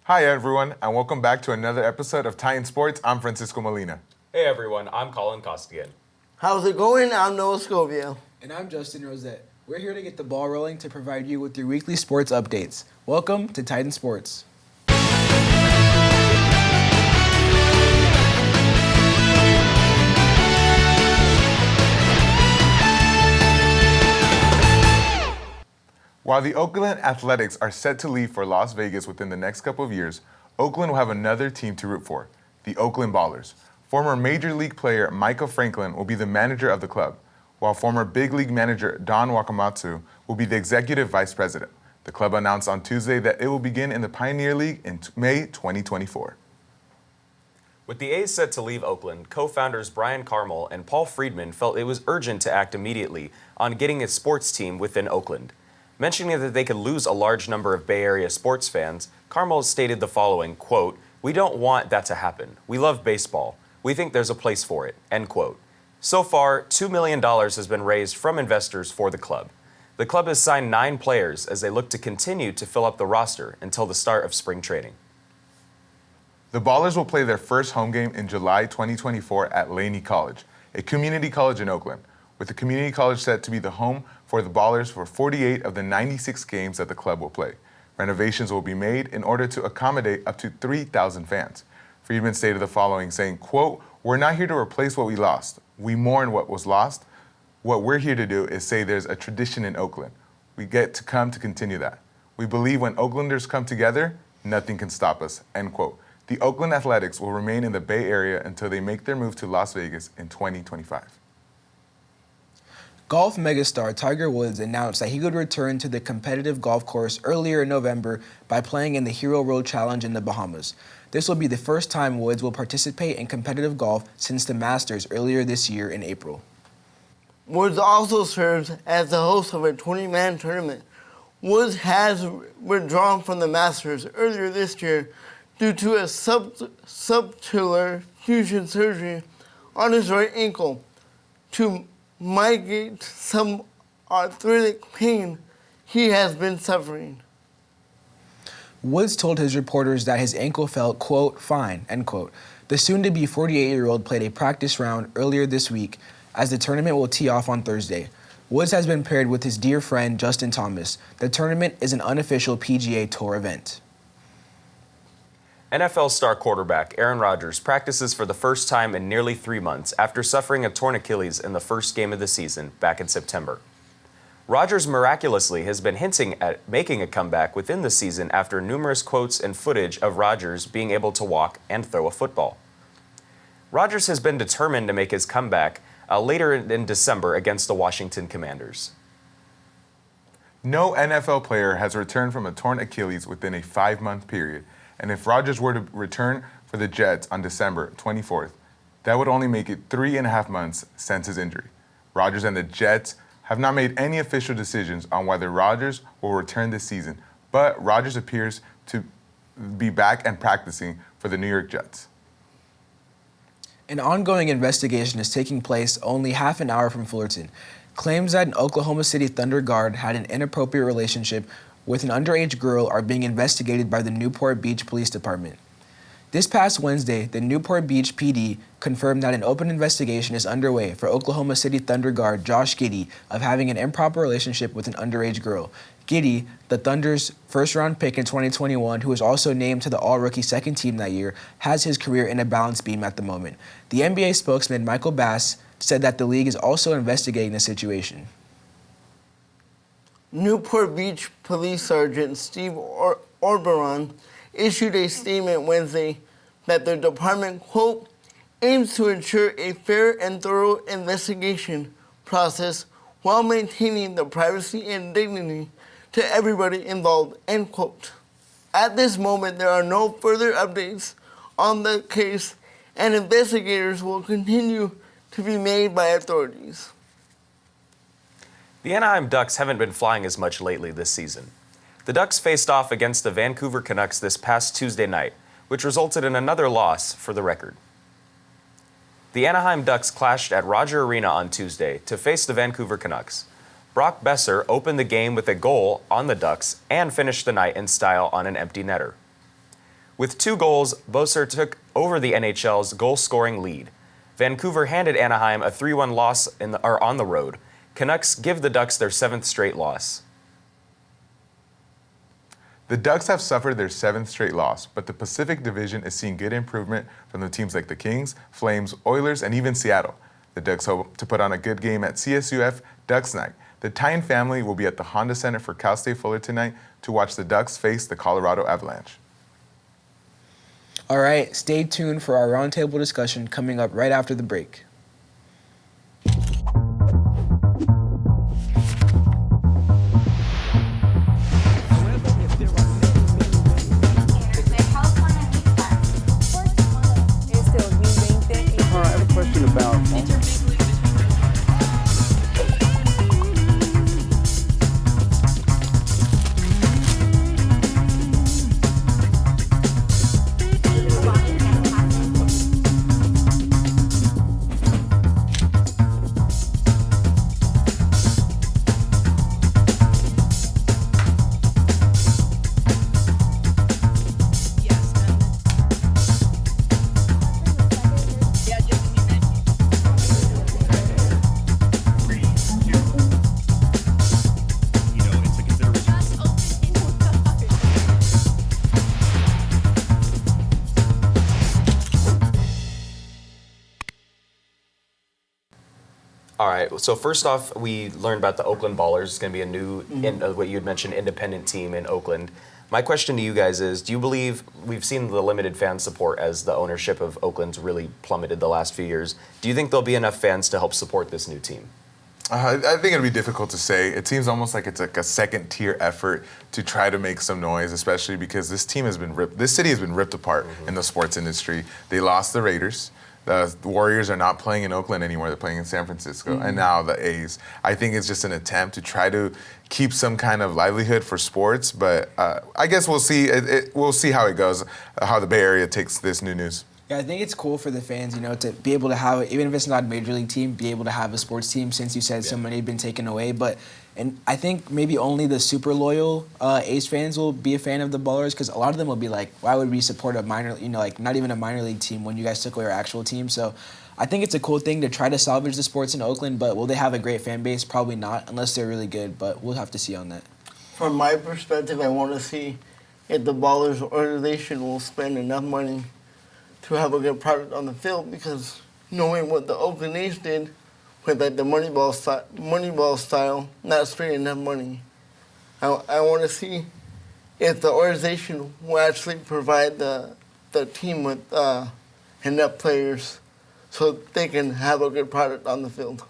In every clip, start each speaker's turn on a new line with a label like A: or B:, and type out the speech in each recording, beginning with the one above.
A: Hi everyone, and welcome back to another episode of Titan Sports. I'm Francisco Molina.
B: Hey everyone, I'm Colin Costigan.
C: How's it going? I'm Noah Segovia.
D: And I'm Justin Rosette. We're here to get the ball rolling to provide you with your weekly sports updates. Welcome to Titan Sports.
A: While the Oakland Athletics are set to leave for Las Vegas within the next couple of years, Oakland will have another team to root for, the Oakland Ballers. Former Major League player Michael Franklin will be the manager of the club, while former Big League manager Don Wakamatsu will be the executive vice president. The club announced on Tuesday that it will begin in the Pioneer League in May 2024.
B: With the A's set to leave Oakland, co-founders Brian Carmel and Paul Friedman felt it was urgent to act immediately on getting a sports team within Oakland. Mentioning that they could lose a large number of Bay Area sports fans, Carmel stated the following, quote, "We don't want that to happen. We love baseball. We think there's a place for it," end quote. So far, $2 million has been raised from investors for the club. The club has signed 9 players as they look to continue to fill up the roster until the start of spring training.
A: The Ballers will play their first home game in July 2024 at Laney College, a community college in Oakland, with the community college set to be the home for the Ballers for 48 of the 96 games that the club will play. Renovations will be made in order to accommodate up to 3,000 fans. Friedman stated the following, saying, quote, "We're not here to replace what we lost. We mourn what was lost. What we're here to do is say there's a tradition in Oakland. We get to come to continue that. We believe when Oaklanders come together, nothing can stop us," end quote. The Oakland Athletics will remain in the Bay Area until they make their move to Las Vegas in 2025.
D: Golf megastar Tiger Woods announced that he would return to the competitive golf course earlier in November by playing in the Hero Road Challenge in the Bahamas. This will be the first time Woods will participate in competitive golf since the Masters earlier this year in April.
C: Woods also serves as the host of a 20-man tournament. Woods has withdrawn from the Masters earlier this year due to a subtalar fusion surgery on his right ankle to mitigate some arthritic pain he has been suffering.
D: Woods told his reporters that his ankle felt, quote, fine, end quote. The soon-to-be 48-year-old played a practice round earlier this week as the tournament will tee off on Thursday. Woods has been paired with his dear friend Justin Thomas. The tournament is an unofficial PGA Tour event.
B: NFL star quarterback Aaron Rodgers practices for the first time in nearly 3 months after suffering a torn Achilles in the first game of the season back in September. Rodgers miraculously has been hinting at making a comeback within the season after numerous quotes and footage of Rodgers being able to walk and throw a football. Rodgers has been determined to make his comeback later in December against the Washington Commanders.
A: No NFL player has returned from a torn Achilles within a 5-month period, and if Rodgers were to return for the Jets on December 24th, that would only make it 3.5 months since his injury. Rodgers and the Jets have not made any official decisions on whether Rodgers will return this season, but Rodgers appears to be back and practicing for the New York Jets.
D: An ongoing investigation is taking place only half an hour from Fullerton. Claims that an Oklahoma City Thunder guard had an inappropriate relationship with an underage girl are being investigated by the Newport Beach Police Department. This past Wednesday, the Newport Beach PD confirmed that an open investigation is underway for Oklahoma City Thunder guard Josh Giddey of having an improper relationship with an underage girl. Giddey, the Thunder's first-round pick in 2021, who was also named to the All-Rookie second team that year, has his career in a balance beam at the moment. The NBA spokesman Michael Bass said that the league is also investigating the situation.
C: Newport Beach Police Sergeant Steve Orberon issued a statement Wednesday that the department, quote, aims to ensure a fair and thorough investigation process while maintaining the privacy and dignity to everybody involved, end quote. At this moment, there are no further updates on the case, and investigators will continue to be made by authorities.
B: The Anaheim Ducks haven't been flying as much lately this season. The Ducks faced off against the Vancouver Canucks this past Tuesday night, which resulted in another loss for the record. The Anaheim Ducks clashed at Rogers Arena on Tuesday to face the Vancouver Canucks. Brock Besser opened the game with a goal on the Ducks and finished the night in style on an empty netter. With 2 goals, Boser took over the NHL's goal-scoring lead. Vancouver handed Anaheim a 3-1 loss on the road. Canucks give the Ducks their 7th straight loss.
A: The Ducks have suffered their 7th straight loss, but the Pacific Division is seeing good improvement from the teams like the Kings, Flames, Oilers, and even Seattle. The Ducks hope to put on a good game at CSUF Ducks Night. The Tyne family will be at the Honda Center for Cal State Fullerton tonight to watch the Ducks face the Colorado Avalanche.
D: All right, stay tuned for our roundtable discussion coming up right after the break.
E: I have a question about.
B: All right, so first off, we learned about the Oakland Ballers. It's going to be a new, what you had mentioned, independent team in Oakland. My question to you guys is, do you believe, we've seen the limited fan support as the ownership of Oakland's really plummeted the last few years. Do you think there'll be enough fans to help support this new team?
A: I think it'd be difficult to say. It seems almost like it's like a second-tier effort to try to make some noise, especially because this team has been ripped. This city has been ripped apart in the sports industry. They lost the Raiders. The Warriors are not playing in Oakland anymore. They're playing in San Francisco. And now the A's. I think it's just an attempt to try to keep some kind of livelihood for sports. But I guess we'll see. We'll see how it goes, how the Bay Area takes this new news.
D: Yeah, I think it's cool for the fans, to be able to have, even if it's not a major league team, be able to have a sports team since you said so many have been taken away. And I think maybe only the super loyal A's fans will be a fan of the Ballers, because a lot of them will be like, why would we support a minor, not even a minor league team when you guys took away our actual team? So I think it's a cool thing to try to salvage the sports in Oakland, but will they have a great fan base? Probably not, unless they're really good, but we'll have to see on that.
C: From my perspective, I want to see if the Ballers organization will spend enough money to have a good product on the field, because knowing what the Oakland A's did with like the Moneyball style, not spending enough money, I want to see if the organization will actually provide the team with enough players so they can have a good product on the field.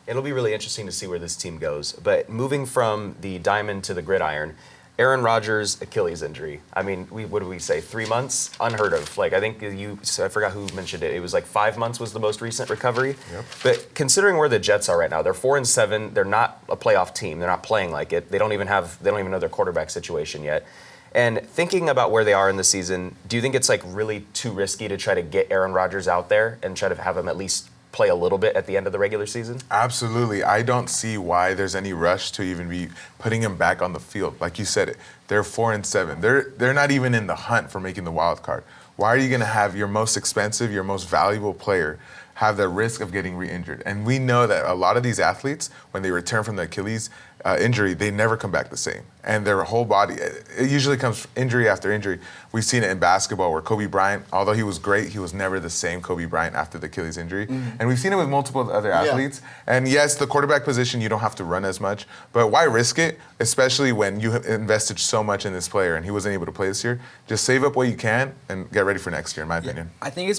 B: It'll be really interesting to see where this team goes. But moving from the diamond to the gridiron, Aaron Rodgers' Achilles injury. I mean, what did we say? 3 months? Unheard of. Like, I think I forgot who mentioned it. It was like 5 months was the most recent recovery. Yep. But considering where the Jets are right now, they're 4-7. They're not a playoff team. They're not playing like it. They don't even know their quarterback situation yet. And thinking about where they are in the season, do you think it's like really too risky to try to get Aaron Rodgers out there and try to have him at least play a little bit at the end of the regular season?
A: Absolutely. I don't see why there's any rush to even be putting him back on the field. Like you said, they're 4-7. They're not even in the hunt for making the wild card. Why are you going to have your most expensive, your most valuable player have the risk of getting re-injured? And we know that a lot of these athletes, when they return from the Achilles injury, they never come back the same. And their whole body, it usually comes injury after injury. We've seen it in basketball where Kobe Bryant, although he was great, he was never the same Kobe Bryant after the Achilles injury. And we've seen it with multiple other athletes. Yeah. And yes, the quarterback position, you don't have to run as much, but why risk it, especially when you have invested so much in this player and he wasn't able to play this year? Just save up what you can and get ready for next year, in my opinion.
D: I think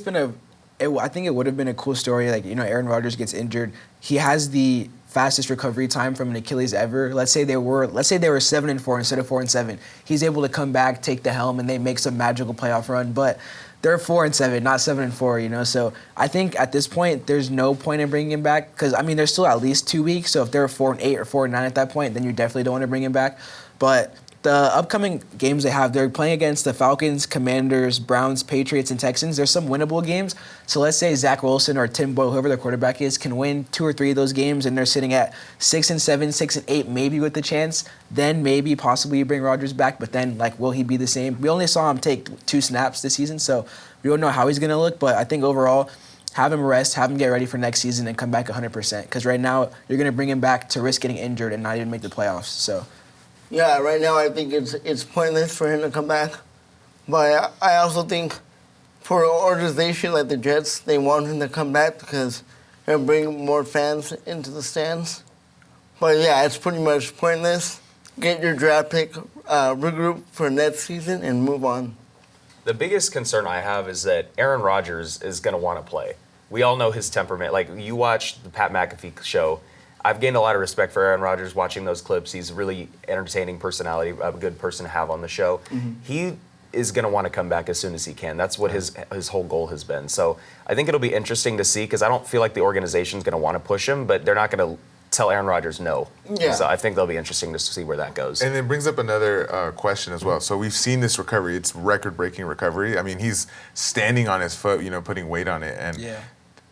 D: I think it would have been a cool story. Like, Aaron Rodgers gets injured. He has the fastest recovery time from an Achilles ever. Let's say they were 7-4 instead of 4-7. He's able to come back, take the helm, and they make some magical playoff run. But they're 4-7, not 7-4. So I think at this point there's no point in bringing him back, because there's still at least 2 weeks. So if they're 4-8 or 4-9 at that point, then you definitely don't want to bring him back. But the upcoming games they have, they're playing against the Falcons, Commanders, Browns, Patriots, and Texans. There's some winnable games. So let's say Zach Wilson or Tim Boyle, whoever their quarterback is, can win 2 or 3 of those games, and they're sitting at 6-7, 6-8, maybe with the chance. Then maybe possibly you bring Rodgers back, but then will he be the same? We only saw him take 2 snaps this season, so we don't know how he's going to look. But I think overall, have him rest, have him get ready for next season, and come back 100%. Because right now you're going to bring him back to risk getting injured and not even make the playoffs. So.
C: Yeah, right now I think it's pointless for him to come back. But I also think for an organization like the Jets, they want him to come back because it'll bring more fans into the stands. But yeah, it's pretty much pointless. Get your draft pick, regroup for next season, and move on.
B: The biggest concern I have is that Aaron Rodgers is going to want to play. We all know his temperament. Like, you watch the Pat McAfee show. I've gained a lot of respect for Aaron Rodgers watching those clips. He's a really entertaining personality, a good person to have on the show. Mm-hmm. He is going to want to come back as soon as he can. That's what his whole goal has been. So I think it'll be interesting to see, because I don't feel like the organization's going to want to push him, but they're not going to tell Aaron Rodgers no.
C: Yeah.
B: So I think that'll be interesting to see where that goes.
A: And it brings up another question as well. So we've seen this recovery. It's record-breaking recovery. I mean, he's standing on his foot, putting weight on it. And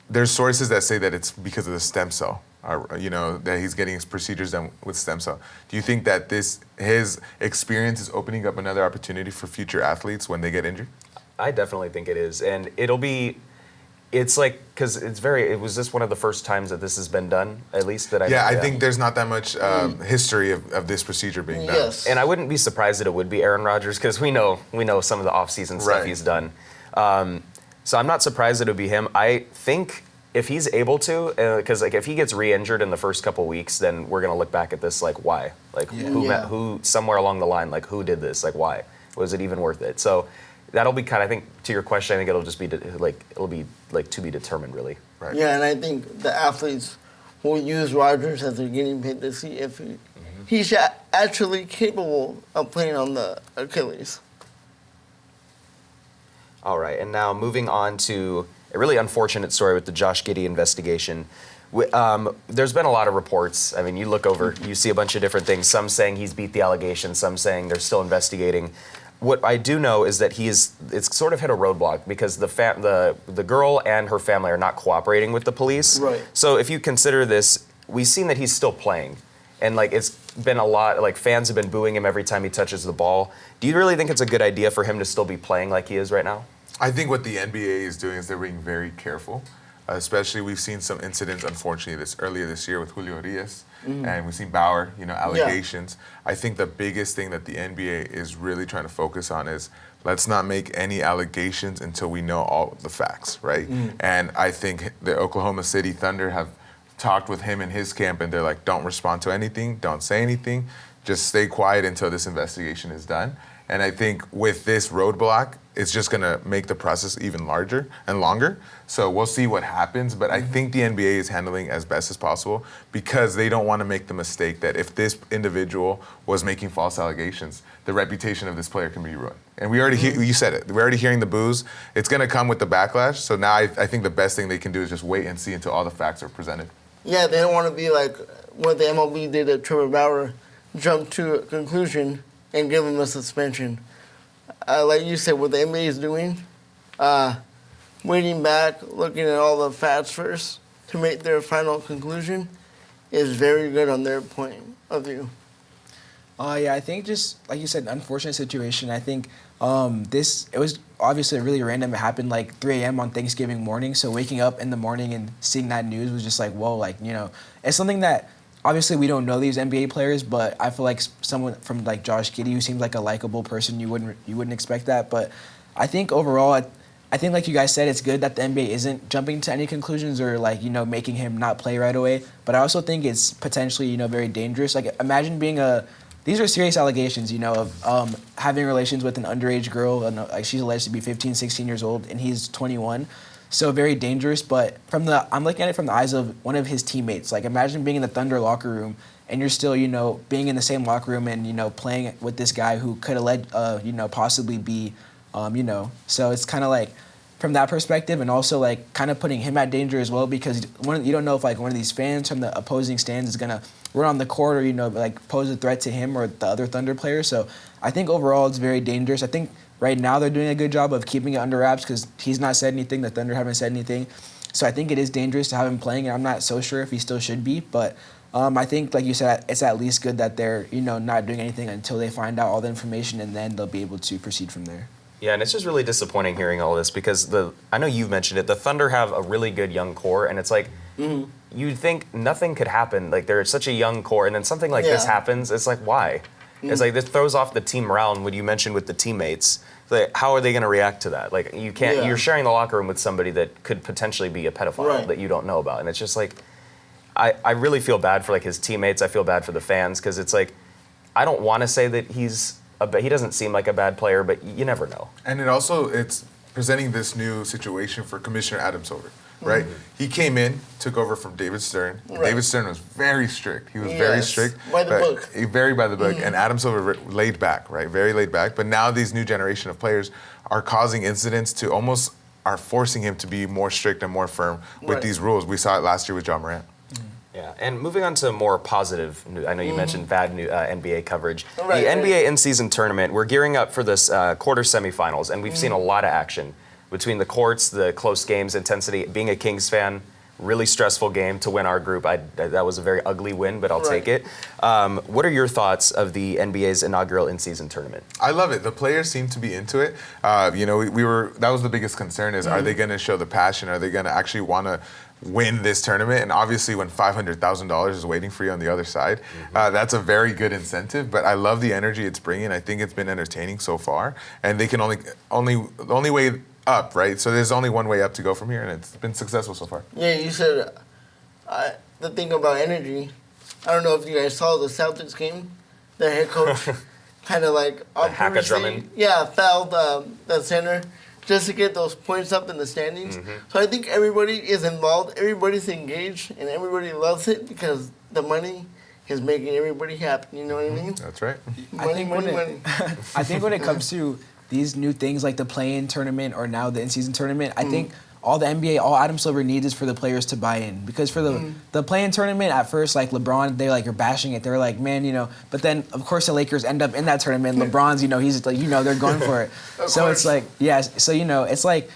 A: there's sources that say that it's because of the stem cell. That he's getting his procedures done with stem cell. Do you think that his experience is opening up another opportunity for future athletes when they get injured?
B: I definitely think it is. And because it was this one of the first times that this has been done, at least that I know.
A: I think there's not that much history of this procedure being done.
C: Yes.
B: And I wouldn't be surprised that it would be Aaron Rodgers, because we know some of the off-season stuff he's done. So I'm not surprised that it would be him. I think if he's able to, because if he gets re-injured in the first couple weeks, then we're going to look back at this why? Who somewhere along the line, who did this? Why? Was it even worth it? So that'll be I think, to your question, I think it'll just be, it'll be to be determined, really.
A: Right.
C: Yeah, and I think the athletes will use Rodgers as they're getting paid to see if he's actually capable of playing on the Achilles.
B: All right, and now moving on to a really unfortunate story with the Josh Giddey investigation. There's been a lot of reports. I mean, you look over, you see a bunch of different things. Some saying he's beat the allegation, some saying they're still investigating. What I do know is that it's sort of hit a roadblock, because the girl and her family are not cooperating with the police.
C: Right.
B: So if you consider this, we've seen that he's still playing. And it's been a lot, fans have been booing him every time he touches the ball. Do you really think it's a good idea for him to still be playing like he is right now?
A: I think what the NBA is doing is they're being very careful. Especially, we've seen some incidents, unfortunately, earlier this year with Julio Urias, and we've seen Bauer, allegations. Yeah. I think the biggest thing that the NBA is really trying to focus on is, let's not make any allegations until we know all of the facts, right? And I think the Oklahoma City Thunder have talked with him and his camp, and they're like, don't respond to anything, don't say anything, just stay quiet until this investigation is done. And I think with this roadblock, it's just going to make the process even larger and longer. So we'll see what happens. But I think the NBA is handling as best as possible, because they don't want to make the mistake that if this individual was making false allegations, the reputation of this player can be ruined. And we already you said it. We're already hearing the boos. It's going to come with the backlash. So now I think the best thing they can do is just wait and see until all the facts are presented.
C: Yeah, they don't want to be like what the MLB did to Trevor Bauer, jump to a conclusion and give him a suspension. Like you said, what the NBA is doing, waiting back, looking at all the facts first to make their final conclusion, is very good on their point of view.
D: I think just, like you said, an unfortunate situation. I think it was obviously really random. It happened 3 a.m. on Thanksgiving morning, so waking up in the morning and seeing that news was just whoa, it's something that, obviously, we don't know these NBA players, but I feel like someone from Josh Giddey, who seems like a likable person, you wouldn't expect that. But I think overall, I think like you guys said, it's good that the NBA isn't jumping to any conclusions or making him not play right away. But I also think it's potentially very dangerous. Imagine being these are serious allegations, of having relations with an underage girl. She's alleged to be 15, 16 years old, and he's 21. So very dangerous, but I'm looking at it from the eyes of one of his teammates. Imagine being in the Thunder locker room and you're still, being in the same locker room and, playing with this guy who could possibly be, So it's kind of from that perspective, and also kind of putting him at danger as well, because you don't know if one of these fans from the opposing stands is gonna run on the court or, like pose a threat to him or the other Thunder players. So I think overall it's very dangerous. I think right now they're doing a good job of keeping it under wraps because he's not said anything, the Thunder haven't said anything. So I think it is dangerous to have him playing, and I'm not so sure if he still should be. But I think, like you said, it's at least good that they're, not doing anything until they find out all the information, and then they'll be able to proceed from there.
B: Yeah, and it's just really disappointing hearing all this because I know you've mentioned it, the Thunder have a really good young core, and it's like, you'd think nothing could happen. Like, they're such a young core, and then something like this happens, it's like, why? It's like, this throws off the team morale, and what you mentioned with the teammates, like, how are they going to react to that? Like, you can't, you're sharing the locker room with somebody that could potentially be a pedophile that you don't know about, and it's just like, I really feel bad for, like, his teammates, I feel bad for the fans, because it's like, I don't want to say that he doesn't seem like a bad player, but you never know.
A: And it's presenting this new situation for Commissioner Adam Silver, right? He came in, took over from David Stern.
C: Right.
A: David Stern was very strict. He was very strict.
C: By the book.
A: Very by the book. And Adam Silver laid back, right? Very laid back. But now these new generation of players are causing incidents to almost are forcing him to be more strict and more firm with these rules. We saw it last year with John Morant.
B: Yeah, and moving on to more positive news, I know you mentioned bad NBA coverage.
C: Right,
B: the NBA in-season tournament, we're gearing up for this quarter semifinals, and we've seen a lot of action between the courts, the close games, intensity. Being a Kings fan, really stressful game to win our group. That was a very ugly win, but I'll take it. What are your thoughts of the NBA's inaugural in-season tournament?
A: I love it. The players seem to be into it. That was the biggest concern is, are they going to show the passion? Are they going to actually want to win this tournament? And obviously when $500,000 is waiting for you on the other side, that's a very good incentive. But I love the energy it's bringing. I think it's been entertaining so far. And they can the only way up, right? So there's only one way up to go from here, and it's been successful so far.
C: Yeah, you said the thing about energy. I don't know if you guys saw the Celtics game. The head coach kind of like on purposely, fouled the center just to get those points up in the standings. So I think everybody is involved, everybody's engaged, and everybody loves it because the money is making everybody happy. You know what I mean?
A: That's right.
C: Money.
D: I think when it comes to these new things like the play-in tournament or now the in-season tournament, I think all Adam Silver needs is for the players to buy in. Because for the play-in tournament, at first, like LeBron, are bashing it. They're like, man, but then, of course, the Lakers end up in that tournament. LeBron's, he's like, they're going for it. So it's like, it's like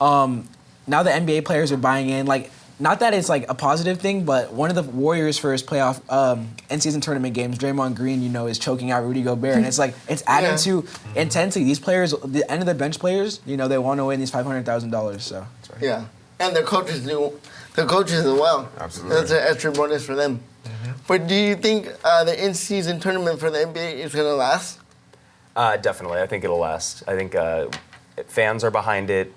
D: now the NBA players are buying in. Like, not that it's like a positive thing, but one of the Warriors' first playoff in-season tournament games, Draymond Green, is choking out Rudy Gobert, and it's like it's adding to intensity. These players, the end of the bench players, they want to win these $500,000. So
C: yeah, and the coaches do. The coaches as well.
A: Absolutely,
C: that's an extra bonus for them. But do you think the in-season tournament for the NBA is gonna last?
B: Definitely, I think it'll last. I think fans are behind it.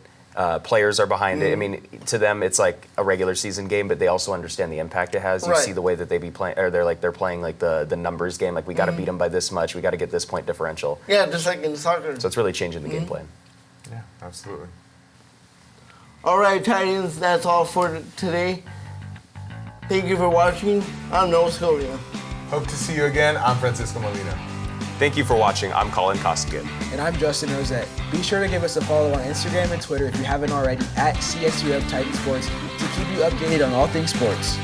B: Players are behind it. I mean, to them, it's like a regular season game, but they also understand the impact it has. You see the way that they be playing, or they're playing like the numbers game. Like, we got to beat them by this much. We got to get this point differential.
C: Yeah, just like in soccer.
B: So it's really changing the game plan.
A: Yeah, absolutely.
C: All right, Titans, that's all for today. Thank you for watching. I'm Noah Segovia.
A: Hope to see you again. I'm Francisco Molina.
B: Thank you for watching. I'm Colin Costigan.
D: And I'm Justin Rosette. Be sure to give us a follow on Instagram and Twitter if you haven't already at CSUF Titan Sports to keep you updated on all things sports.